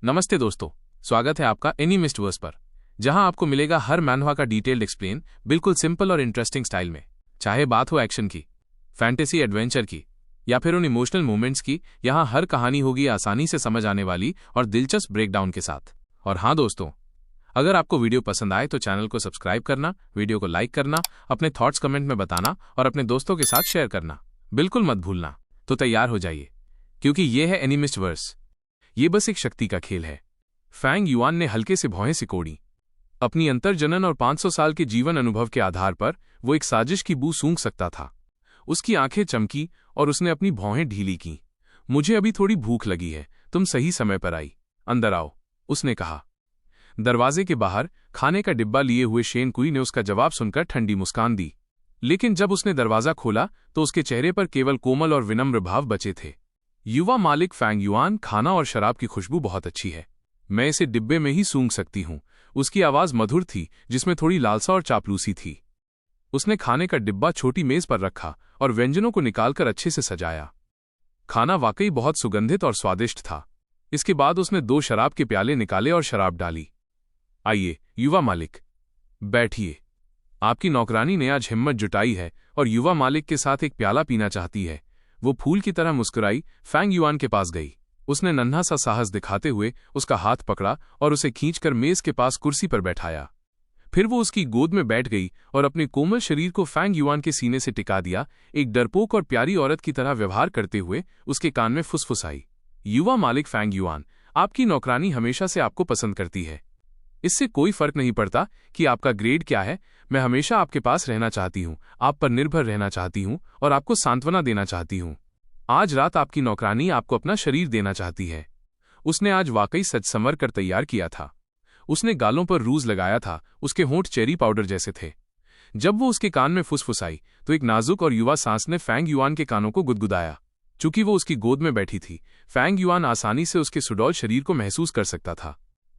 नमस्ते दोस्तों, स्वागत है आपका एनीमिस्टवर्स पर, जहां आपको मिलेगा हर मैनहवा का डिटेल्ड एक्सप्लेन बिल्कुल सिंपल और इंटरेस्टिंग स्टाइल में। चाहे बात हो एक्शन की, फैंटेसी एडवेंचर की या फिर उन इमोशनल मूवमेंट्स की, यहां हर कहानी होगी आसानी से समझ आने वाली और दिलचस्प ब्रेकडाउन के साथ। और हाँ दोस्तों, अगर आपको वीडियो पसंद आए तो चैनल को सब्सक्राइब करना, वीडियो को लाइक करना, अपने थॉट्स कमेंट में बताना और अपने दोस्तों के साथ शेयर करना बिल्कुल मत भूलना। तो तैयार हो जाइए, क्योंकि ये है एनीमिस्टवर्स। ये बस एक शक्ति का खेल है। फैंग युआन ने हल्के से भौहें सिकोड़ी। अपनी अंतर्जनन और 500 साल के जीवन अनुभव के आधार पर वो एक साजिश की बू सूंघ सकता था। उसकी आंखें चमकी और उसने अपनी भौहें ढीली की। मुझे अभी थोड़ी भूख लगी है, तुम सही समय पर आई। अंदर आओ, उसने कहा। दरवाजे के बाहर खाने का डिब्बा लिए हुए शेन कुई ने उसका जवाब सुनकर ठंडी मुस्कान दी। लेकिन जब उसने दरवाजा खोला तो उसके चेहरे पर केवल कोमल और विनम्र भाव बचे थे। युवा मालिक फैंग युआन, खाना और शराब की खुशबू बहुत अच्छी है। मैं इसे डिब्बे में ही सूंघ सकती हूँ। उसकी आवाज मधुर थी, जिसमें थोड़ी लालसा और चापलूसी थी। उसने खाने का डिब्बा छोटी मेज पर रखा और व्यंजनों को निकालकर अच्छे से सजाया। खाना वाकई बहुत सुगंधित और स्वादिष्ट था। इसके बाद उसने 2 शराब के प्याले निकाले और शराब डाली। आइए युवा मालिक, बैठिए। आपकी नौकरानी ने आज हिम्मत जुटाई है और युवा मालिक के साथ एक प्याला पीना चाहती है। वो फूल की तरह मुस्कुराई, फैंग युआन के पास गई। उसने नन्हा सा साहस दिखाते हुए उसका हाथ पकड़ा और उसे खींचकर मेज के पास कुर्सी पर बैठाया। फिर वो उसकी गोद में बैठ गई और अपने कोमल शरीर को फैंग युआन के सीने से टिका दिया। एक डरपोक और प्यारी औरत की तरह व्यवहार करते हुए उसके कान में फुसफुसाई, युवा मालिक फैंग युआन, आपकी नौकरानी हमेशा से आपको पसंद करती है। इससे कोई फर्क नहीं पड़ता कि आपका ग्रेड क्या है। मैं हमेशा आपके पास रहना चाहती हूँ, आप पर निर्भर रहना चाहती हूँ और आपको सांत्वना देना चाहती हूँ। आज रात आपकी नौकरानी आपको अपना शरीर देना चाहती है। उसने आज वाकई सज संवर कर तैयार किया था। उसने गालों पर रूज लगाया था, उसके होंठ चेरी पाउडर जैसे थे। जब वो उसके कान में फुसफुसाई तो एक नाजुक और युवा सांस ने फैंग युआन के कानों को गुदगुदाया। चूंकि वो उसकी गोद में बैठी थी, फैंग युआन आसानी से उसके सुडौल शरीर को महसूस कर सकता था।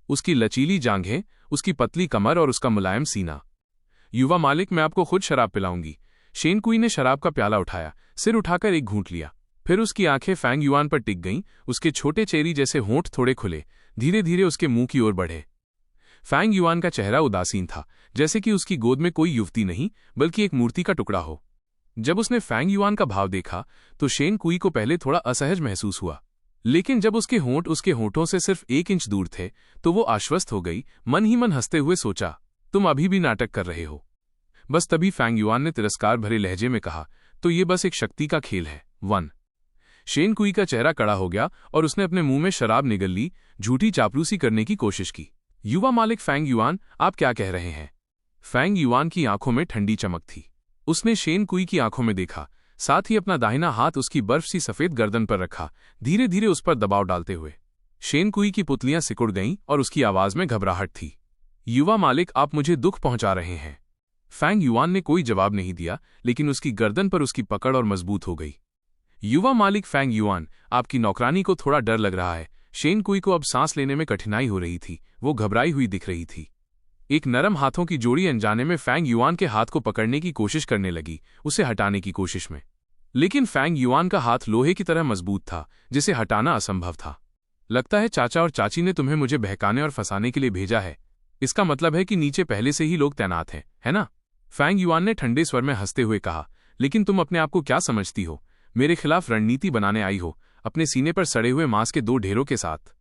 उसकी लचीली जांघें, उसकी पतली कमर और उसका मुलायम सीना। युवा मालिक, मैं आपको खुद शराब पिलाऊंगी। शेन कुई ने शराब का प्याला उठाया, सिर उठाकर एक घूंट लिया। फिर उसकी आंखें फैंग युआन पर टिक गईं। उसके छोटे चेरी जैसे होंठ थोड़े खुले, धीरे धीरे उसके मुंह की ओर बढ़े। फैंग युआन का चेहरा उदासीन था, जैसे कि उसकी गोद में कोई युवती नहीं बल्कि एक मूर्ति का टुकड़ा हो। जब उसने फैंग युआन का भाव देखा तो शेन कुई को पहले थोड़ा असहज महसूस हुआ, लेकिन जब उसके होंठ उसके होंठों से सिर्फ 1 इंच दूर थे तो वो आश्वस्त हो गई। मन ही मन हंसते हुए सोचा, तुम अभी भी नाटक कर रहे हो। बस तभी फैंग युआन ने तिरस्कार भरे लहजे में कहा, तो ये बस एक शक्ति का खेल है। 1 शेन कुई का चेहरा कड़ा हो गया और उसने अपने मुंह में शराब निगल ली, झूठी चापलूसी करने की कोशिश की। युवा मालिक फैंग युआन, आप क्या कह रहे हैं? फैंग युआन की आंखों में ठंडी चमक थी। उसने शेन कुई की आंखों में देखा, साथ ही अपना दाहिना हाथ उसकी बर्फ सी सफेद गर्दन पर रखा, धीरे धीरे उस पर दबाव डालते हुए। शेन कुई की पुतलियां सिकुड़ गईं और उसकी आवाज में घबराहट थी। युवा मालिक, आप मुझे दुख पहुंचा रहे हैं। फैंग युआन ने कोई जवाब नहीं दिया, लेकिन उसकी गर्दन पर उसकी पकड़ और मजबूत हो गई। युवा मालिक फैंग युआन, आपकी नौकरानी को थोड़ा डर लग रहा है। शेन कुई को अब सांस लेने में कठिनाई हो रही थी। वो घबराई हुई दिख रही थी। एक नरम हाथों की जोड़ी अनजाने में फैंग युआन के हाथ को पकड़ने की कोशिश करने लगी, उसे हटाने की कोशिश में। लेकिन फैंग युआन का हाथ लोहे की तरह मजबूत था, जिसे हटाना असंभव था। लगता है चाचा और चाची ने तुम्हें मुझे बहकाने और फंसाने के लिए भेजा है। इसका मतलब है कि नीचे पहले से ही लोग तैनात हैं, है ना? फैंग युआन ने ठंडे स्वर में हंसते हुए कहा, लेकिन तुम अपने आप को क्या समझती हो? मेरे खिलाफ रणनीति बनाने आई हो, अपने सीने पर सड़े हुए मांस के 2 ढेरों के साथ।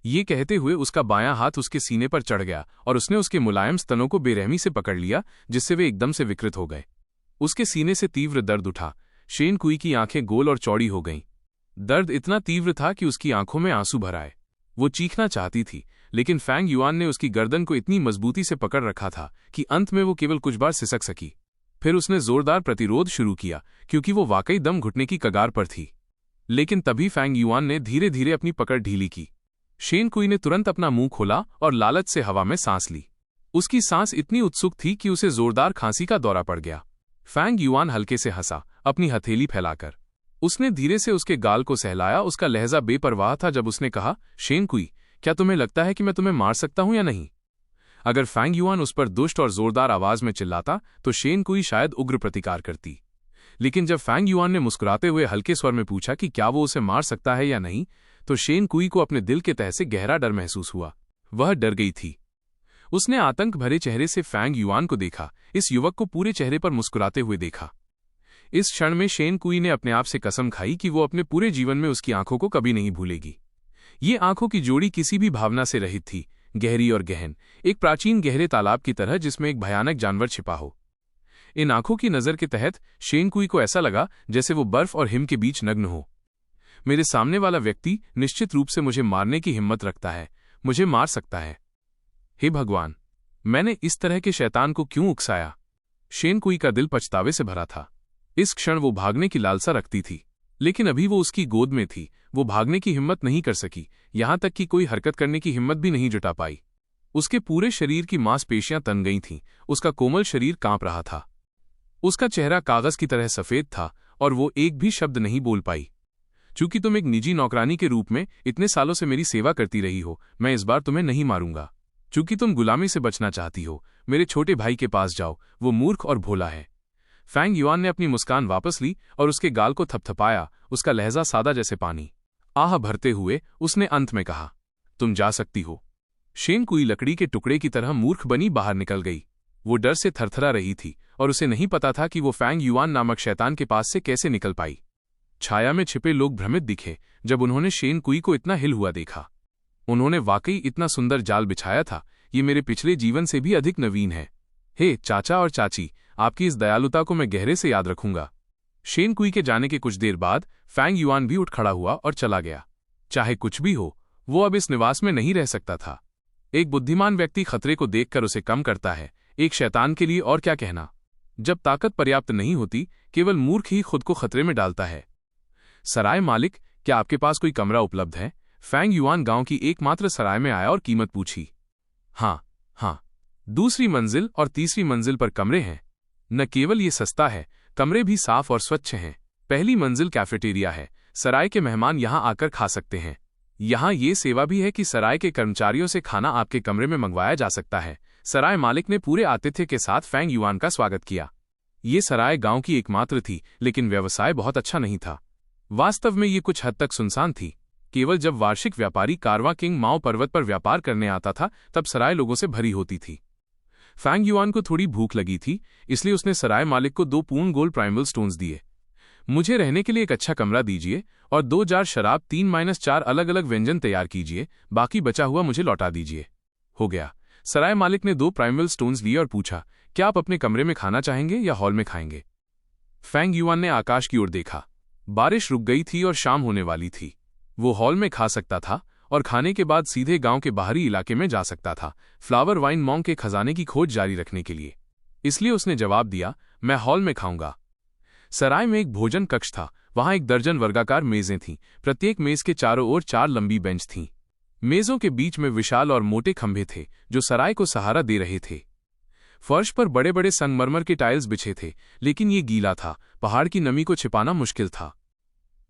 ये कहते हुए उसका बायां हाथ उसके सीने पर चढ़ गया और उसने उसके मुलायम स्तनों को बेरहमी से पकड़ लिया, जिससे वे एकदम से विकृत हो गए। उसके सीने से तीव्र दर्द उठा। शेन कुई की आंखें गोल और चौड़ी हो गईं। दर्द इतना तीव्र था कि उसकी आंखों में आंसू भर आए। वो चीखना चाहती थी, लेकिन फैंग युआन ने उसकी गर्दन को इतनी मजबूती से पकड़ रखा था कि अंत में वो केवल कुछ बार सिसक सकी। फिर उसने जोरदार प्रतिरोध शुरू किया, क्योंकि वो वाकई दम घुटने की कगार पर थी। लेकिन तभी फैंग युआन ने धीरे धीरे अपनी पकड़ ढीली की। शेन कुई ने तुरंत अपना मुंह खोला और लालच से हवा में सांस ली। उसकी सांस इतनी उत्सुक थी कि उसे जोरदार खांसी का दौरा पड़ गया। फैंग युआन हल्के से हंसा, अपनी हथेली फैलाकर। उसने धीरे से उसके गाल को सहलाया। उसका लहजा बेपरवाह था जब उसने कहा, शेन कुई, क्या तुम्हें लगता है कि मैं तुम्हें मार सकता हूं या नहीं? अगर फैंग युआन उस पर दुष्ट और जोरदार आवाज में चिल्लाता तो शेन कुई शायद उग्र प्रतिकार करती। लेकिन जब फैंग युआन ने मुस्कुराते हुए हल्के स्वर में पूछा कि क्या वो उसे मार सकता है या नहीं, तो शेन कुई को अपने दिल के तह से गहरा डर महसूस हुआ। वह डर गई थी। उसने आतंक भरे चेहरे से फैंग युआन को देखा, इस युवक को पूरे चेहरे पर मुस्कुराते हुए देखा। इस क्षण में शेन कुई ने अपने आप से कसम खाई कि वो अपने पूरे जीवन में उसकी आंखों को कभी नहीं भूलेगी। ये आंखों की जोड़ी किसी भी भावना से रहित थी, गहरी और गहन, एक प्राचीन गहरे तालाब की तरह जिसमें एक भयानक जानवर छिपा हो। इन आंखों की नजर के तहत शेन कुई को ऐसा लगा जैसे वो बर्फ और हिम के बीच नग्न हो। मेरे सामने वाला व्यक्ति निश्चित रूप से मुझे मारने की हिम्मत रखता है, मुझे मार सकता है। हे भगवान, मैंने इस तरह के शैतान को क्यों उकसाया? शेन कुई का दिल पछतावे से भरा था। इस क्षण वो भागने की लालसा रखती थी, लेकिन अभी वो उसकी गोद में थी। वो भागने की हिम्मत नहीं कर सकी, यहां तक कि कोई हरकत करने की हिम्मत भी नहीं जुटा पाई। उसके पूरे शरीर की मांसपेशियां तन गई थीं, उसका कोमल शरीर कांप रहा था। उसका चेहरा कागज की तरह सफेद था और वो एक भी शब्द नहीं बोल पाई। चूंकि तुम एक निजी नौकरानी के रूप में इतने सालों से मेरी सेवा करती रही हो, मैं इस बार तुम्हें नहीं मारूंगा। चूंकि तुम गुलामी से बचना चाहती हो, मेरे छोटे भाई के पास जाओ, वो मूर्ख और भोला है। फैंग युआन ने अपनी मुस्कान वापस ली और उसके गाल को थपथपाया, उसका लहजा सादा जैसे पानी। आह भरते हुए उसने अंत में कहा, तुम जा सकती हो। शेन कुई लकड़ी के टुकड़े की तरह मूर्ख बनी बाहर निकल गई। वो डर से थरथरा रही थी और उसे नहीं पता था कि वो फैंग युआन नामक शैतान के पास से कैसे निकल पाई। छाया में छिपे लोग भ्रमित दिखे जब उन्होंने शेन कुई को इतना हिल हुआ देखा। उन्होंने वाकई इतना सुंदर जाल बिछाया था, ये मेरे पिछले जीवन से भी अधिक नवीन है। हे चाचा और चाची, आपकी इस दयालुता को मैं गहरे से याद रखूंगा। शेन कुई के जाने के कुछ देर बाद फैंग युआन भी उठ खड़ा हुआ और चला गया। चाहे कुछ भी हो, वो अब इस निवास में नहीं रह सकता था। एक बुद्धिमान व्यक्ति खतरे को देखकर उसे कम करता है, एक शैतान के लिए और क्या कहना। जब ताकत पर्याप्त नहीं होती, केवल मूर्ख ही खुद को खतरे में डालता है। सराय मालिक, क्या आपके पास कोई कमरा उपलब्ध है? फैंग युआन गांव की एकमात्र सराय में आया और कीमत पूछी। हाँ, दूसरी मंजिल और तीसरी मंजिल पर कमरे हैं। न केवल ये सस्ता है, कमरे भी साफ और स्वच्छ हैं। पहली मंजिल कैफेटेरिया है, सराय के मेहमान यहां आकर खा सकते हैं। यहां ये सेवा भी है कि सराय के कर्मचारियों से खाना आपके कमरे में मंगवाया जा सकता है। सराय मालिक ने पूरे आतिथ्य के साथ फैंग युआन का स्वागत किया। ये सराय गांव की एकमात्र थी, लेकिन व्यवसाय बहुत अच्छा नहीं था। वास्तव में ये कुछ हद तक सुनसान थी। केवल जब वार्षिक व्यापारी कारवां किंग माओ पर्वत पर व्यापार करने आता था, तब सराय लोगों से भरी होती थी। फैंग युआन को थोड़ी भूख लगी थी, इसलिए उसने सराय मालिक को 2 पूर्ण गोल्ड प्राइमल स्टोन्स दिए। मुझे रहने के लिए एक अच्छा कमरा दीजिए और 2 जार शराब, 3-4 अलग अलग व्यंजन तैयार कीजिए, बाकी बचा हुआ मुझे लौटा दीजिए। हो गया। सराय मालिक ने 2 प्राइमल स्टोन्स लिए और पूछा, क्या आप अपने कमरे में खाना चाहेंगे या हॉल में खाएंगे? फैंग युआन ने आकाश की ओर देखा। बारिश रुक गई थी और शाम होने वाली थी। वो हॉल में खा सकता था और खाने के बाद सीधे गांव के बाहरी इलाके में जा सकता था, फ्लावर वाइन मॉन्ग के खजाने की खोज जारी रखने के लिए। इसलिए उसने जवाब दिया, मैं हॉल में खाऊंगा। सराय में एक भोजन कक्ष था, वहां 1 दर्जन वर्गाकार मेजें थीं, प्रत्येक मेज के चारों ओर 4 लंबी बेंच थीं। मेजों के बीच में विशाल और मोटे खंभे थे जो सराय को सहारा दे रहे थे। फर्श पर बड़े बड़े संगमरमर के टाइल्स बिछे थे, लेकिन ये गीला था, पहाड़ की नमी को छिपाना मुश्किल था।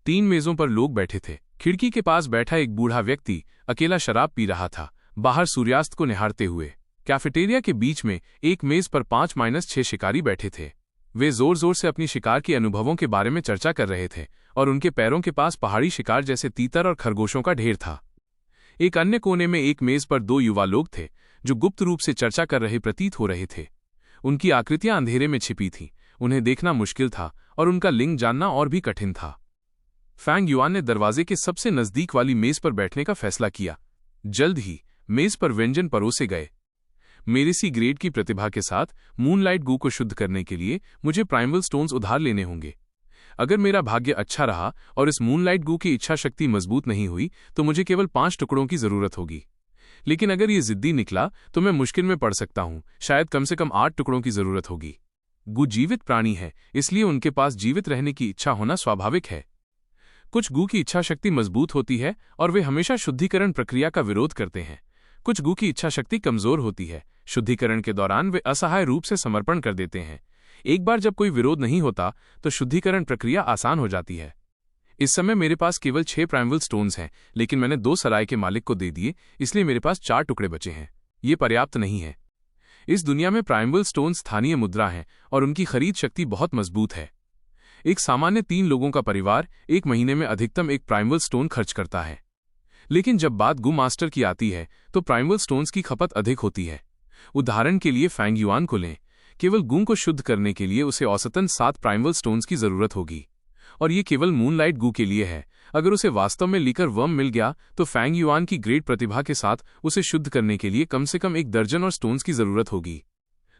3 मेजों पर लोग बैठे थे। खिड़की के पास बैठा एक बूढ़ा व्यक्ति अकेला शराब पी रहा था, बाहर सूर्यास्त को निहारते हुए। कैफेटेरिया के बीच में एक मेज पर 5-6 शिकारी बैठे थे। वे जोर जोर से अपनी शिकार के अनुभवों के बारे में चर्चा कर रहे थे और उनके पैरों के पास पहाड़ी शिकार जैसे तीतर और खरगोशों का ढेर था। एक अन्य कोने में एक मेज पर 2 युवा लोग थे जो गुप्त रूप से चर्चा कर रहे प्रतीत हो रहे थे। उनकी आकृतियां अंधेरे में छिपी थीं, उन्हें देखना मुश्किल था और उनका लिंग जानना और भी कठिन था। फैंग युआन ने दरवाजे के सबसे नजदीक वाली मेज पर बैठने का फैसला किया। जल्द ही मेज पर व्यंजन परोसे गए। मेरे सी ग्रेड की प्रतिभा के साथ मूनलाइट गू को शुद्ध करने के लिए मुझे प्राइमल स्टोन्स उधार लेने होंगे। अगर मेरा भाग्य अच्छा रहा और इस मूनलाइट गू की इच्छा शक्ति मजबूत नहीं हुई तो मुझे केवल 5 टुकड़ों की जरूरत होगी। लेकिन अगर ये जिद्दी निकला तो मैं मुश्किल में पड़ सकता हूं, शायद कम से कम 8 टुकड़ों की जरूरत होगी। गू जीवित प्राणी है, इसलिए उनके पास जीवित रहने की इच्छा होना स्वाभाविक है। कुछ गू की इच्छा शक्ति मजबूत होती है और वे हमेशा शुद्धिकरण प्रक्रिया का विरोध करते हैं। कुछ गू की इच्छा शक्ति कमजोर होती है, शुद्धिकरण के दौरान वे असहाय रूप से समर्पण कर देते हैं। एक बार जब कोई विरोध नहीं होता तो शुद्धिकरण प्रक्रिया आसान हो जाती है। इस समय मेरे पास केवल 6 प्राइमल स्टोन्स हैं, लेकिन मैंने 2 सराय के मालिक को दे दिए, इसलिए मेरे पास 4 टुकड़े बचे हैं। ये पर्याप्त नहीं है। इस दुनिया में प्राइमल स्टोन स्थानीय मुद्रा हैं और उनकी खरीद शक्ति बहुत मजबूत है। एक सामान्य 3 लोगों का परिवार 1 महीने में अधिकतम 1 प्राइमल स्टोन खर्च करता है। लेकिन जब बात गू मास्टर की आती है तो प्राइमल स्टोन्स की खपत अधिक होती है। उदाहरण के लिए फैंग युआन को लें, केवल गू को शुद्ध करने के लिए उसे औसतन 7 प्राइमल स्टोन्स की जरूरत होगी, और ये केवल मूनलाइट गू के लिए है। अगर उसे वास्तव में लीकर वर्म मिल गया तो फैंग युआन की ग्रेट प्रतिभा के साथ उसे शुद्ध करने के लिए कम से कम 1 दर्जन और स्टोन्स की जरूरत होगी।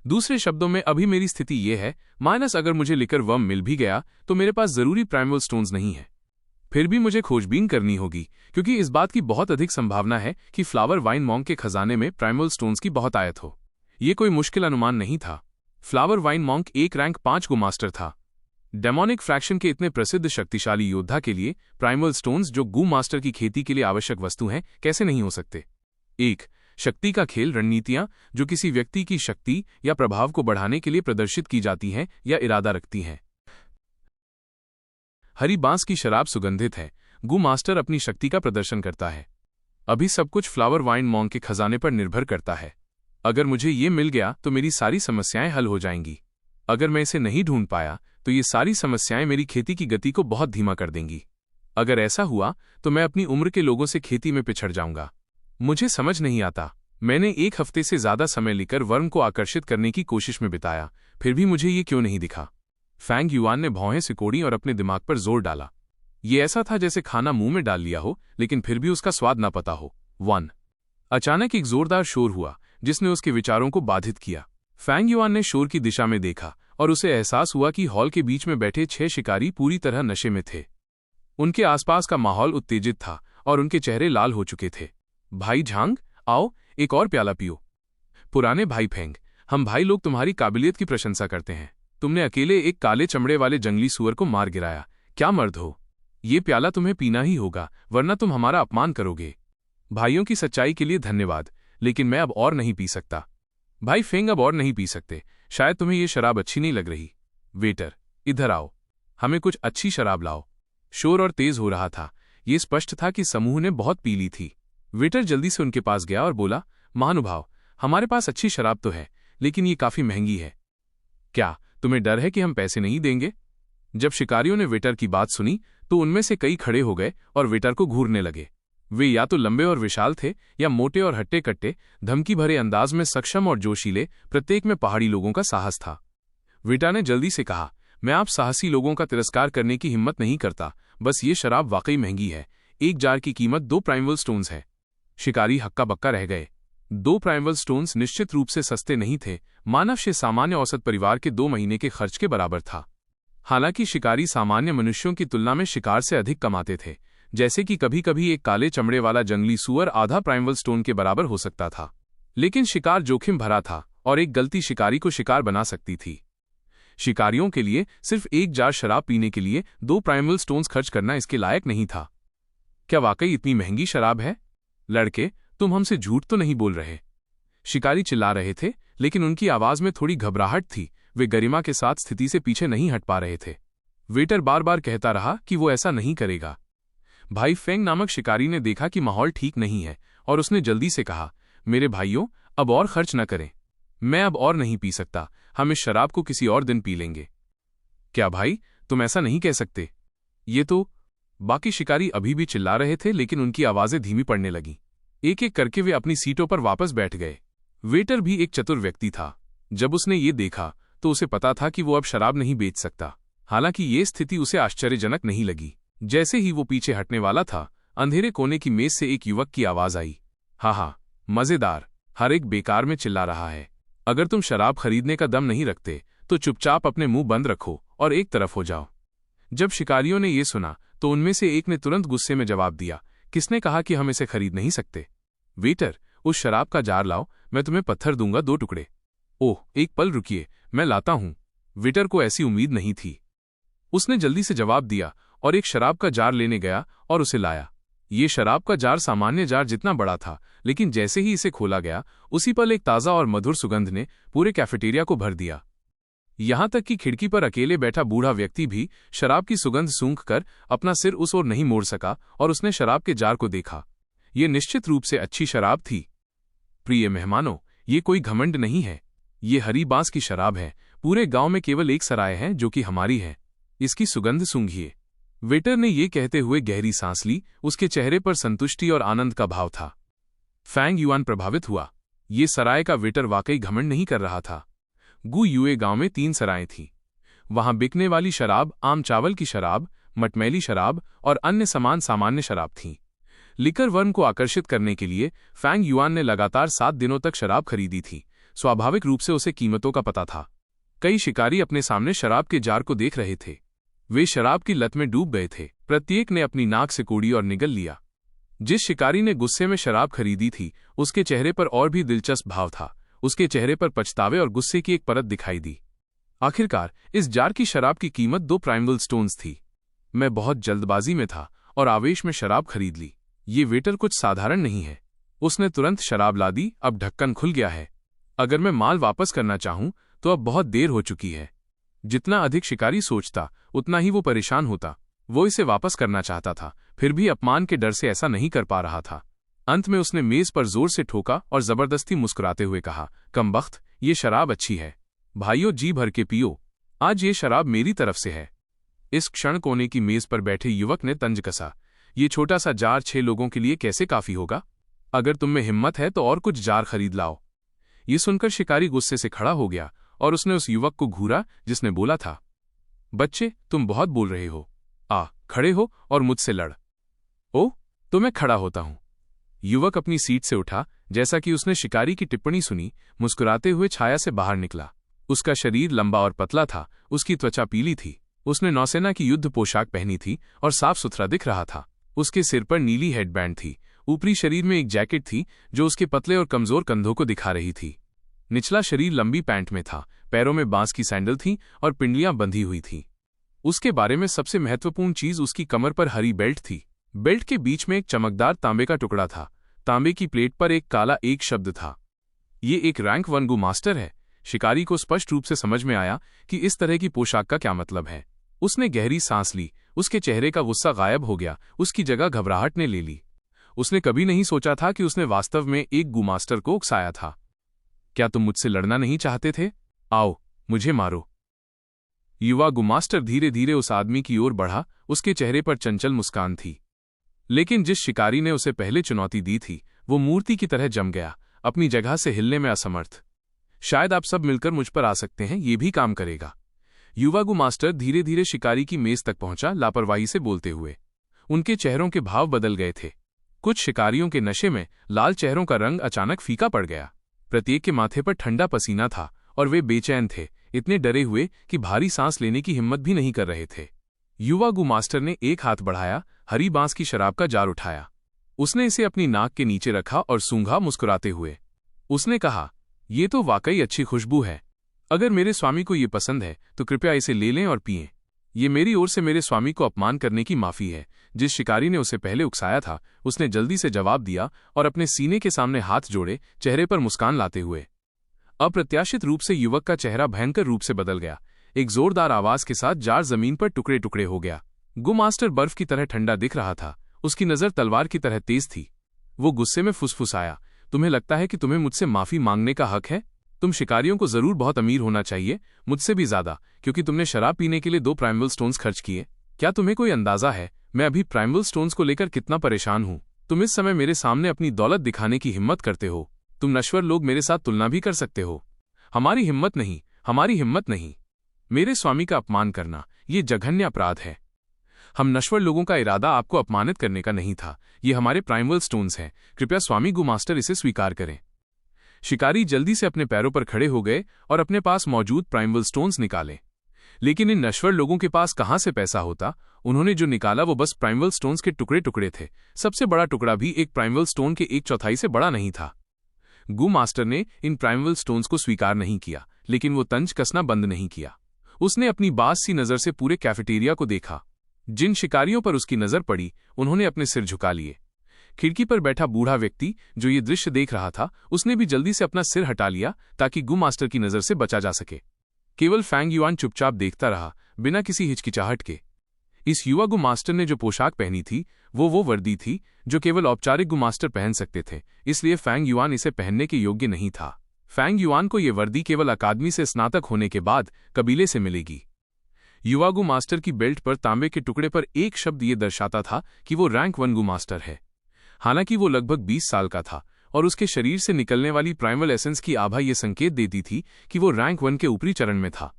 दूसरे शब्दों में अभी मेरी स्थिति यह है, माइनस अगर मुझे लीकर वर्म मिल भी गया तो मेरे पास जरूरी प्राइमल स्टोन्स नहीं है। फिर भी मुझे खोजबीन करनी होगी, क्योंकि इस बात की बहुत अधिक संभावना है कि फ्लावर वाइन मॉन्क के खजाने में प्राइमल स्टोन्स की बहुत आयत हो। ये कोई मुश्किल अनुमान नहीं था। फ्लावर वाइन मॉन्क एक रैंक 5 गो मास्टर था। डेमोनिक फ्रैक्शन के इतने प्रसिद्ध शक्तिशाली योद्धा के लिए प्राइमल स्टोन्स, जो गू मास्टर की खेती के लिए आवश्यक वस्तु हैं, कैसे नहीं हो सकते। 1. शक्ति का खेल रणनीतियां, जो किसी व्यक्ति की शक्ति या प्रभाव को बढ़ाने के लिए प्रदर्शित की जाती हैं या इरादा रखती हैं। हरी बांस की शराब सुगंधित है। गू मास्टर अपनी शक्ति का प्रदर्शन करता है। अभी सब कुछ फ्लावर वाइन मॉन्क के खजाने पर निर्भर करता है। अगर मुझे ये मिल गया तो मेरी सारी समस्याएं हल हो जाएंगी। अगर मैं इसे नहीं ढूंढ पाया तो ये सारी समस्याएं मेरी खेती की गति को बहुत धीमा कर देंगी। अगर ऐसा हुआ तो मैं अपनी उम्र के लोगों से खेती में पिछड़ जाऊंगा। मुझे समझ नहीं आता। मैंने 1 हफ्ते से ज्यादा समय लेकर वर्म को आकर्षित करने की कोशिश में बिताया, फिर भी मुझे ये क्यों नहीं दिखा। फैंग युआन ने भौहें सिकोड़ी और अपने दिमाग पर जोर डाला। ये ऐसा था जैसे खाना मुंह में डाल लिया हो, लेकिन फिर भी उसका स्वाद ना पता हो। 1. अचानक एक जोरदार शोर हुआ जिसने उसके विचारों को बाधित किया। फैंग युआन ने शोर की दिशा में देखा और उसे एहसास हुआ कि हॉल के बीच में बैठे 6 शिकारी पूरी तरह नशे में थे। उनके आसपास का माहौल उत्तेजित था और उनके चेहरे लाल हो चुके थे। भाई झांग, आओ एक और प्याला पियो। पुराने भाई फेंग, हम भाई लोग तुम्हारी काबिलियत की प्रशंसा करते हैं। तुमने अकेले एक काले चमड़े वाले जंगली सुअर को मार गिराया। क्या मर्द हो। ये प्याला तुम्हें पीना ही होगा, वरना तुम हमारा अपमान करोगे। भाइयों की सच्चाई के लिए धन्यवाद, लेकिन मैं अब और नहीं पी सकता। भाई फेंग अब और नहीं पी सकते। शायद तुम्हें ये शराब अच्छी नहीं लग रही। वेटर, इधर आओ, हमें कुछ अच्छी शराब लाओ। शोर और तेज हो रहा था। ये स्पष्ट था कि समूह ने बहुत पी ली थी। वेटर जल्दी से उनके पास गया और बोला, महानुभाव, हमारे पास अच्छी शराब तो है, लेकिन ये काफी महंगी है। क्या तुम्हें डर है कि हम पैसे नहीं देंगे? जब शिकारियों ने वेटर की बात सुनी तो उनमें से कई खड़े हो गए और वेटर को घूरने लगे। वे या तो लंबे और विशाल थे या मोटे और हट्टे कट्टे, धमकी भरे अंदाज में सक्षम और जोशीले, प्रत्येक में पहाड़ी लोगों का साहस था। वेटर ने जल्दी से कहा, मैं आप साहसी लोगों का तिरस्कार करने की हिम्मत नहीं करता, बस ये शराब वाकई महंगी है। 1 जार की कीमत 2 प्राइमल स्टोन्स है। शिकारी हक्का बक्का रह गए। 2 प्राइमल स्टोन्स निश्चित रूप से सस्ते नहीं थे। मानव से सामान्य औसत परिवार के 2 महीने के खर्च के बराबर था। हालांकि शिकारी सामान्य मनुष्यों की तुलना में शिकार से अधिक कमाते थे, जैसे कि कभी कभी एक काले चमड़े वाला जंगली सुअर आधा प्राइमल स्टोन के बराबर हो सकता था। लेकिन शिकार जोखिम भरा था और एक गलती शिकारी को शिकार बना सकती थी। शिकारियों के लिए सिर्फ 1 जार शराब पीने के लिए 2 प्राइमल स्टोन्स खर्च करना इसके लायक नहीं था। क्या वाकई इतनी महंगी शराब है? लड़के, तुम हमसे झूठ तो नहीं बोल रहे? शिकारी चिल्ला रहे थे, लेकिन उनकी आवाज में थोड़ी घबराहट थी। वे गरिमा के साथ स्थिति से पीछे नहीं हट पा रहे थे। वेटर बार बार कहता रहा कि वो ऐसा नहीं करेगा। भाई फेंग नामक शिकारी ने देखा कि माहौल ठीक नहीं है और उसने जल्दी से कहा, मेरे भाइयों, अब और खर्च न करें। मैं अब और नहीं पी सकता। हम इस शराब को किसी और दिन पी लेंगे। क्या भाई, तुम ऐसा नहीं कह सकते। ये तो... बाकी शिकारी अभी भी चिल्ला रहे थे, लेकिन उनकी आवाजें धीमी पड़ने लगीं। एक एक करके वे अपनी सीटों पर वापस बैठ गए। वेटर भी एक चतुर व्यक्ति था। जब उसने ये देखा तो उसे पता था कि वो अब शराब नहीं बेच सकता। हालांकि ये स्थिति उसे आश्चर्यजनक नहीं लगी। जैसे ही वो पीछे हटने वाला था, अंधेरे कोने की मेज से एक युवक की आवाज आई, हा, मजेदार, हर एक बेकार में चिल्ला रहा है। अगर तुम शराब खरीदने का दम नहीं रखते तो चुपचाप अपने मुंह बंद रखो और एक तरफ हो जाओ। जब शिकारियों ने ये सुना तो उनमें से एक ने तुरंत गुस्से में जवाब दिया, किसने कहा कि हम इसे खरीद नहीं सकते? वेटर, उस शराब का जार लाओ, मैं तुम्हें पत्थर दूंगा 2 टुकड़े। ओह, एक पल रुकिए, मैं लाता हूं। वेटर को ऐसी उम्मीद नहीं थी। उसने जल्दी से जवाब दिया और एक शराब का जार लेने गया और उसे लाया। ये शराब का जार सामान्य जार जितना बड़ा था, लेकिन जैसे ही इसे खोला गया, उसी पल एक ताज़ा और मधुर सुगंध ने पूरे कैफेटेरिया को भर दिया। यहां तक कि खिड़की पर अकेले बैठा बूढ़ा व्यक्ति भी शराब की सुगंध सूंघकर अपना सिर उस ओर नहीं मोड़ सका और उसने शराब के जार को देखा। ये निश्चित रूप से अच्छी शराब थी। प्रिय मेहमानों, ये कोई घमंड नहीं है। ये हरी बांस की शराब है। पूरे गांव में केवल एक सराय है जो कि हमारी है। इसकी सुगंध सूंघिए। वेटर ने ये कहते हुए गहरी सांस ली। उसके चेहरे पर संतुष्टि और आनंद का भाव था। फैंग युआन प्रभावित हुआ। ये सराय का वेटर वाकई घमंड नहीं कर रहा था। गु युए गांव में 3 सरायें थीं। वहां बिकने वाली शराब आम चावल की शराब, मटमैली शराब और अन्य समान सामान्य शराब थीं। लिकर वर्म को आकर्षित करने के लिए फैंग युआन ने लगातार 7 दिनों तक शराब खरीदी थी। स्वाभाविक रूप से उसे कीमतों का पता था। कई शिकारी अपने सामने शराब के जार को देख रहे थे। वे शराब की लत में डूब गए थे। प्रत्येक ने अपनी नाक से कोड़ी और निगल लिया। जिस शिकारी ने गुस्से में शराब खरीदी थी, उसके चेहरे पर और भी दिलचस्प भाव था। उसके चेहरे पर पछतावे और गुस्से की एक परत दिखाई दी। आखिरकार इस जार की शराब की कीमत 2 प्राइमल स्टोन्स थी। मैं बहुत जल्दबाजी में था और आवेश में शराब खरीद ली। ये वेटर कुछ साधारण नहीं है। उसने तुरंत शराब ला दी। अब ढक्कन खुल गया है। अगर मैं माल वापस करना चाहूं तो अब बहुत देर हो चुकी है। जितना अधिक शिकारी सोचता उतना ही वो परेशान होता। वो इसे वापस करना चाहता था, फिर भी अपमान के डर से ऐसा नहीं कर पा रहा था। अंत में उसने मेज पर जोर से ठोका और जबरदस्ती मुस्कुराते हुए कहा, कमबख्त, ये शराब अच्छी है। भाइयों, जी भर के पियो। आज ये शराब मेरी तरफ से है। इस क्षण कोने की मेज पर बैठे युवक ने तंज कसा। ये छोटा सा जार 6 लोगों के लिए कैसे काफी होगा? अगर तुम में हिम्मत है तो और कुछ जार खरीद लाओ। ये सुनकर शिकारी गुस्से से खड़ा हो गया और उसने उस युवक को घूरा जिसने बोला था, बच्चे, तुम बहुत बोल रहे हो। खड़े हो और मुझसे लड़। ओ, तो मैं खड़ा होता हूं। युवक अपनी सीट से उठा। जैसा कि उसने शिकारी की टिप्पणी सुनी, मुस्कुराते हुए छाया से बाहर निकला। उसका शरीर लंबा और पतला था। उसकी त्वचा पीली थी। उसने नौसेना की युद्ध पोशाक पहनी थी और साफ सुथरा दिख रहा था। उसके सिर पर नीली हेडबैंड थी। ऊपरी शरीर में एक जैकेट थी जो उसके पतले और कमजोर कंधों को दिखा रही थी। निचला शरीर लंबी पैंट में था। पैरों में बांस की सैंडल थी और पिंडलियां बंधी हुई थीं। उसके बारे में सबसे महत्वपूर्ण चीज उसकी कमर पर हरी बेल्ट थी। बेल्ट के बीच में एक चमकदार तांबे का टुकड़ा था। तांबे की प्लेट पर एक काला एक शब्द था। ये एक रैंक 1 गु मास्टर है। शिकारी को स्पष्ट रूप से समझ में आया कि इस तरह की पोशाक का क्या मतलब है। उसने गहरी सांस ली। उसके चेहरे का गुस्सा गायब हो गया। उसकी जगह घबराहट ने ले ली। उसने कभी नहीं सोचा था कि उसने वास्तव में एक गु मास्टर को उकसाया था। क्या तुम मुझसे लड़ना नहीं चाहते थे? आओ, मुझे मारो। युवा गुमास्टर धीरे धीरे उस आदमी की ओर बढ़ा। उसके चेहरे पर चंचल मुस्कान थी। लेकिन जिस शिकारी ने उसे पहले चुनौती दी थी, वो मूर्ति की तरह जम गया, अपनी जगह से हिलने में असमर्थ। शायद आप सब मिलकर मुझ पर आ सकते हैं, ये भी काम करेगा। युवा गुमास्टर धीरे धीरे शिकारी की मेज तक पहुंचा, लापरवाही से बोलते हुए। उनके चेहरों के भाव बदल गए थे। कुछ शिकारियों के नशे में लाल चेहरों का रंग अचानक फीका पड़ गया। प्रत्येक के माथे पर ठंडा पसीना था और वे बेचैन थे, इतने डरे हुए कि भारी सांस लेने की हिम्मत भी नहीं कर रहे थे। युवा गु मास्टर ने एक हाथ बढ़ाया, हरी बांस की शराब का जार उठाया। उसने इसे अपनी नाक के नीचे रखा और सूंघा मुस्कुराते हुए। उसने कहा, ये तो वाकई अच्छी खुशबू है। अगर मेरे स्वामी को ये पसंद है तो कृपया इसे ले लें और पिएं। ये मेरी ओर से मेरे स्वामी को अपमान करने की माफी है। जिस शिकारी ने उसे पहले उकसाया था, उसने जल्दी से जवाब दिया और अपने सीने के सामने हाथ जोड़े, चेहरे पर मुस्कान लाते हुए। अप्रत्याशित रूप से युवक का चेहरा भयंकर रूप से बदल गया। एक जोरदार आवाज के साथ जार जमीन पर टुकड़े टुकड़े हो गया। गु मास्टर बर्फ की तरह ठंडा दिख रहा था। उसकी नजर तलवार की तरह तेज थी। वो गुस्से में फुसफुसाया, तुम्हें लगता है कि तुम्हें मुझसे माफी मांगने का हक है? तुम शिकारियों को जरूर बहुत अमीर होना चाहिए, मुझसे भी ज्यादा, क्योंकि तुमने शराब पीने के लिए 2 प्राइमल स्टोन्स खर्च किए। क्या तुम्हें कोई अंदाजा है मैं अभी प्राइमल स्टोन्स को लेकर कितना परेशान हूं? तुम इस समय मेरे सामने अपनी दौलत दिखाने की हिम्मत करते हो। तुम नश्वर लोग मेरे साथ तुलना भी कर सकते हो। हमारी हिम्मत नहीं, हमारी हिम्मत नहीं। मेरे स्वामी का अपमान करना, ये जघन्य अपराध है। हम नश्वर लोगों का इरादा आपको अपमानित करने का नहीं था। ये हमारे प्राइमल स्टोन्स हैं। कृपया स्वामी गु मास्टर इसे स्वीकार करें। शिकारी जल्दी से अपने पैरों पर खड़े हो गए और अपने पास मौजूद प्राइमल स्टोन्स निकाले। लेकिन इन नश्वर लोगों के पास कहां से पैसा होता? उन्होंने जो निकाला वो बस प्राइमल स्टोन्स के टुकड़े टुकड़े थे। सबसे बड़ा टुकड़ा भी एक प्राइमल स्टोन के 1/4 से बड़ा नहीं था। गु मास्टर ने इन प्राइमल स्टोन्स को स्वीकार नहीं किया, लेकिन वो तंज कसना बंद नहीं किया। उसने अपनी बास सी नजर से पूरे कैफेटेरिया को देखा। जिन शिकारियों पर उसकी नजर पड़ी, उन्होंने अपने सिर झुका लिए। खिड़की पर बैठा बूढ़ा व्यक्ति जो ये दृश्य देख रहा था, उसने भी जल्दी से अपना सिर हटा लिया ताकि गु मास्टर की नजर से बचा जा सके। केवल फैंग युआन चुपचाप देखता रहा, बिना किसी हिचकिचाहट के। इस युवा गु मास्टर ने जो पोशाक पहनी थी वो वर्दी थी जो केवल औपचारिक गु मास्टर पहन सकते थे, इसलिए फैंग युआन इसे पहनने के योग्य नहीं था। फैंग युआन को यह वर्दी केवल अकादमी से स्नातक होने के बाद कबीले से मिलेगी। युवा गु मास्टर की बेल्ट पर तांबे के टुकड़े पर एक शब्द ये दर्शाता था कि वो रैंक 1 गु मास्टर है। हालांकि वो लगभग 20 साल का था और उसके शरीर से निकलने वाली प्राइमल एसेंस की आभा ये संकेत देती थी कि वो रैंक 1 के ऊपरी चरण में था।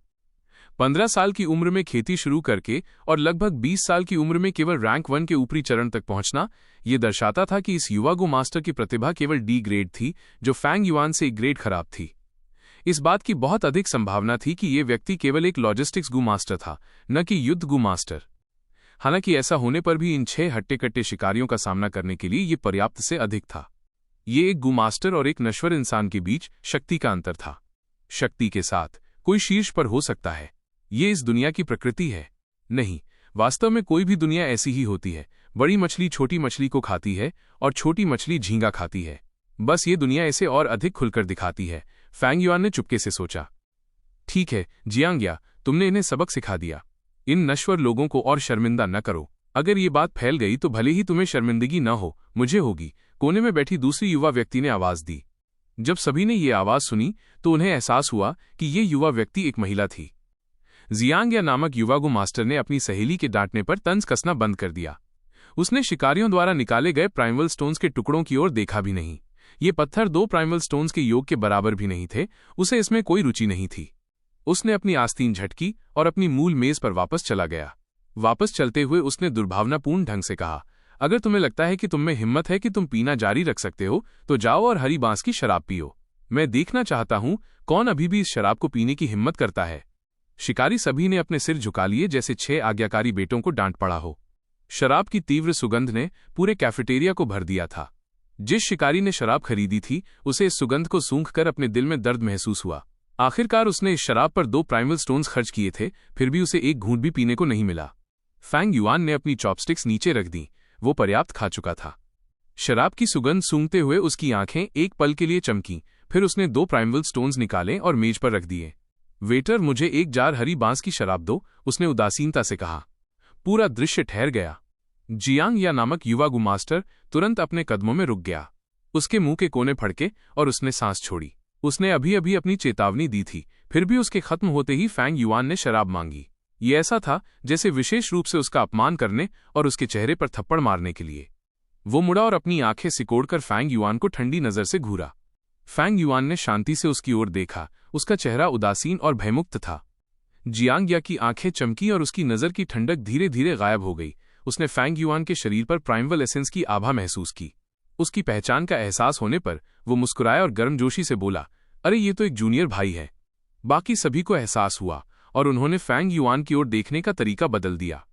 15 साल की उम्र में खेती शुरू करके और लगभग 20 साल की उम्र में केवल रैंक 1 के ऊपरी चरण तक पहुंचना ये दर्शाता था कि इस युवा गु मास्टर की प्रतिभा केवल डी ग्रेड थी, जो फैंग युआन से एक ग्रेड खराब थी। इस बात की बहुत अधिक संभावना थी कि ये व्यक्ति केवल एक लॉजिस्टिक्स गु मास्टर था, न कि युद्ध गु मास्टर। हालांकि ऐसा होने पर भी इन 6 हट्टे-कट्टे शिकारियों का सामना करने के लिए ये पर्याप्त से अधिक था। ये एक गु मास्टर और एक नश्वर इंसान के बीच शक्ति का अंतर था। शक्ति के साथ कोई शीर्ष पर हो सकता है, ये इस दुनिया की प्रकृति है। नहीं, वास्तव में कोई भी दुनिया ऐसी ही होती है। बड़ी मछली छोटी मछली को खाती है और छोटी मछली झींगा खाती है। बस ये दुनिया इसे और अधिक खुलकर दिखाती है। फैंग युआन ने चुपके से सोचा। ठीक है जियांग्या, तुमने इन्हें सबक सिखा दिया। इन नश्वर लोगों को और शर्मिंदा न करो। अगर ये बात फैल गई तो भले ही तुम्हें शर्मिंदगी न हो, मुझे होगी। कोने में बैठी दूसरी युवा व्यक्ति ने आवाज दी। जब सभी ने ये आवाज सुनी तो उन्हें एहसास हुआ कि ये युवा व्यक्ति एक महिला थी। जियांग्या नामक युवा गु मास्टर ने अपनी सहेली के डांटने पर तंज कसना बंद कर दिया। उसने शिकारियों द्वारा निकाले गए प्राइमल स्टोन्स के टुकड़ों की ओर देखा भी नहीं। ये पत्थर 2 प्राइमल स्टोन्स के योग के बराबर भी नहीं थे। उसे इसमें कोई रुचि नहीं थी। उसने अपनी आस्तीन झटकी और अपनी मूल मेज पर वापस चला गया। वापस चलते हुए उसने दुर्भावनापूर्ण ढंग से कहा, अगर तुम्हें लगता है कि तुम में हिम्मत है कि तुम पीना जारी रख सकते हो तो जाओ और हरी बांस की शराब पियो। मैं देखना चाहता हूं कौन अभी भी इस शराब को पीने की हिम्मत करता है। शिकारी सभी ने अपने सिर झुका लिए जैसे 6 आज्ञाकारी बेटों को डांट पड़ा हो। शराब की तीव्र सुगंध ने पूरे कैफेटेरिया को भर दिया था। जिस शिकारी ने शराब खरीदी थी उसे इस सुगंध को सूंघकर अपने दिल में दर्द महसूस हुआ। आखिरकार उसने इस शराब पर 2 प्राइमल स्टोन्स खर्च किए थे, फिर भी उसे एक घूंट भी पीने को नहीं मिला। फैंग युआन ने अपनी चॉपस्टिक्स नीचे रख दी। वो पर्याप्त खा चुका था। शराब की सुगंध सूंघते हुए उसकी आंखें एक पल के लिए चमकीं, फिर उसने 2 प्राइमल स्टोन्स निकाले और मेज पर रख दिए। वेटर, मुझे एक जार हरी बांस की शराब दो, उसने उदासीनता से कहा। पूरा दृश्य ठहर गया। जियांग्या नामक युवा गु मास्टर तुरंत अपने कदमों में रुक गया। उसके मुंह के कोने फड़के और उसने सांस छोड़ी। उसने अभी अभी अपनी चेतावनी दी थी, फिर भी उसके खत्म होते ही फैंग युआन ने शराब मांगी। ये ऐसा था जैसे विशेष रूप से उसका अपमान करने और उसके चेहरे पर थप्पड़ मारने के लिए। वो मुड़ा और अपनी आंखें सिकोड़कर फैंग युआन को ठंडी नजर से घूरा। फैंग युआन ने शांति से उसकी ओर देखा। उसका चेहरा उदासीन और भयमुक्त था। जियांग्या की आंखें चमकी और उसकी नजर की ठंडक धीरे धीरे गायब हो गई। उसने फैंग युआन के शरीर पर प्राइमल एसेंस की आभा महसूस की। उसकी पहचान का एहसास होने पर वो मुस्कुराया और गर्मजोशी से बोला, अरे ये तो एक जूनियर भाई है। बाकी सभी को एहसास हुआ और उन्होंने फैंग युआन की ओर देखने का तरीका बदल दिया।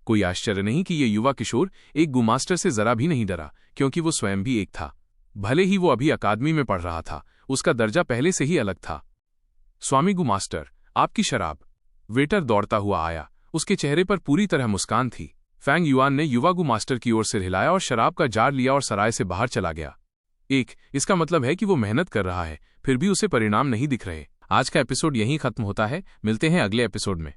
कोई आश्चर्य नहीं कि ये युवा किशोर एक गु मास्टर से जरा भी नहीं डरा, क्योंकि वो स्वयं भी एक था। भले ही वो अभी अकादमी में पढ़ रहा था, उसका दर्जा पहले से ही अलग था। स्वामी गु मास्टर, आपकी शराब। वेटर दौड़ता हुआ आया। उसके चेहरे पर पूरी तरह मुस्कान थी। फैंग युआन ने युवा गु मास्टर की ओर सिर हिलाया और शराब का जार लिया और सराय से बाहर चला गया। इसका मतलब है कि वो मेहनत कर रहा है, फिर भी उसे परिणाम नहीं दिख रहे। आज का एपिसोड यहीं खत्म होता है। मिलते हैं अगले एपिसोड में।